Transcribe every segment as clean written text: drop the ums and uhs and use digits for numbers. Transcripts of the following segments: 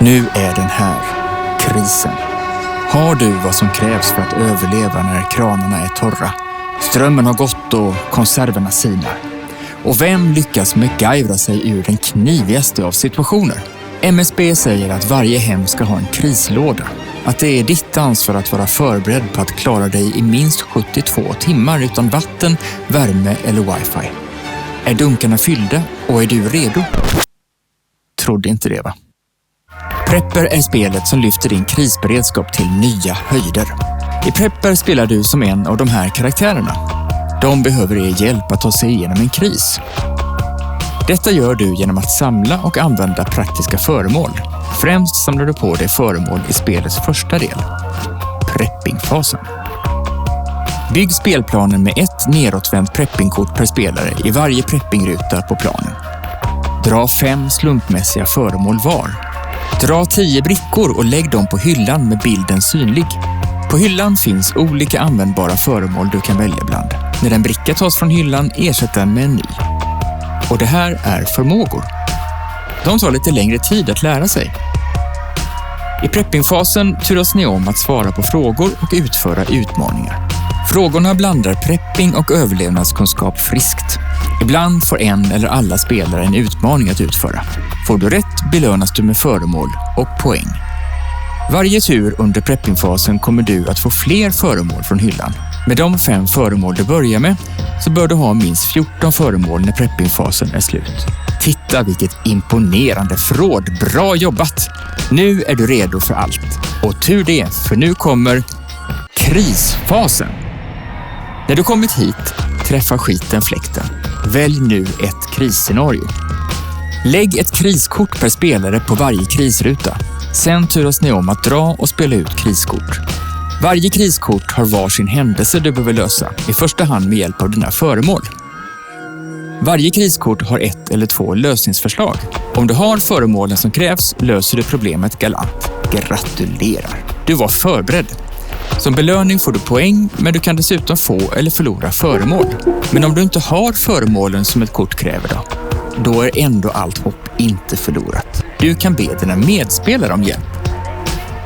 Nu är den här. Krisen. Har du vad som krävs för att överleva när kranarna är torra? Strömmen har gått och konserverna sinar. Och vem lyckas MacGyvra sig ur den knivigaste av situationer? MSB säger att varje hem ska ha en krislåda. Att det är ditt ansvar att vara förberedd på att klara dig i minst 72 timmar utan vatten, värme eller wifi. Är dunkarna fyllda och är du redo? Trodde inte det, va? Prepper är spelet som lyfter din krisberedskap till nya höjder. I Prepper spelar du som en av de här karaktärerna. De behöver er hjälp att ta sig igenom en kris. Detta gör du genom att samla och använda praktiska föremål. Främst samlar du på dig föremål i spelets första del, preppingfasen. Bygg spelplanen med ett nedåtvänt preppingkort per spelare i varje preppingruta på planen. Dra 5 slumpmässiga föremål var. Dra 10 brickor och lägg dem på hyllan med bilden synlig. På hyllan finns olika användbara föremål du kan välja bland. När en bricka tas från hyllan, ersätt den med en ny. Och det här är förmågor. De tar lite längre tid att lära sig. I preppingfasen turas ni om att svara på frågor och utföra utmaningar. Frågorna blandar prepping och överlevnadskunskap friskt. Ibland får en eller alla spelare en utmaning att utföra. Får du rätt belönas du med föremål och poäng. Varje tur under preppingfasen kommer du att få fler föremål från hyllan. Med de 5 föremål du börjar med så bör du ha minst 14 föremål när preppingfasen är slut. Titta vilket imponerande förråd! Bra jobbat! Nu är du redo för allt. Och tur det, för nu kommer krisfasen. När du kommit hit, träffa skiten fläkten. Välj nu ett krisscenario. Lägg ett kriskort per spelare på varje krisruta. Sen turas ni om att dra och spela ut kriskort. Varje kriskort har var sin händelse du behöver lösa, i första hand med hjälp av dina föremål. Varje kriskort har 1 eller 2 lösningsförslag. Om du har föremålen som krävs löser du problemet galant. Gratulerar! Du var förberedd. Som belöning får du poäng, men du kan dessutom få eller förlora föremål. Men om du inte har föremålen som ett kort kräver då är ändå allt hopp inte förlorat. Du kan be dina medspelare om hjälp.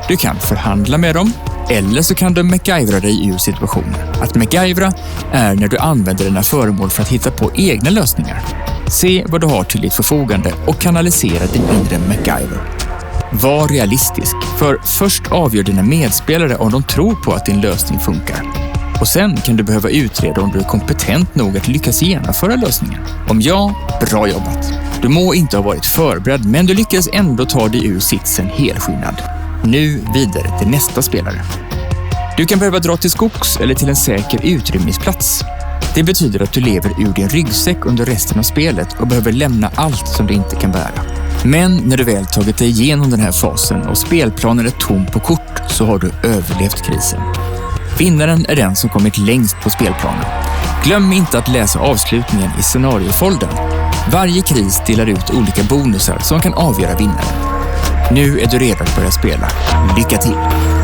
Du kan förhandla med dem, eller så kan du MacGyvra dig ur situationen. Att MacGyvra är när du använder dina föremål för att hitta på egna lösningar. Se vad du har till ditt förfogande och kanalisera din inre MacGyver. Var realistisk, för först avgör dina medspelare om de tror på att din lösning funkar. Och sen kan du behöva utreda om du är kompetent nog att lyckas genomföra lösningen. Om ja, bra jobbat. Du må inte ha varit förberedd, men du lyckas ändå ta dig ur sitsen helskinnad. Nu vidare till nästa spelare. Du kan behöva dra till skogs eller till en säker utrymningsplats. Det betyder att du lever ur din ryggsäck under resten av spelet och behöver lämna allt som du inte kan bära. Men när du väl tagit dig igenom den här fasen och spelplanen är tom på kort så har du överlevt krisen. Vinnaren är den som kommit längst på spelplanen. Glöm inte att läsa avslutningen i scenariofoldern. Varje kris delar ut olika bonusar som kan avgöra vinnaren. Nu är du redo att börja spela. Lycka till!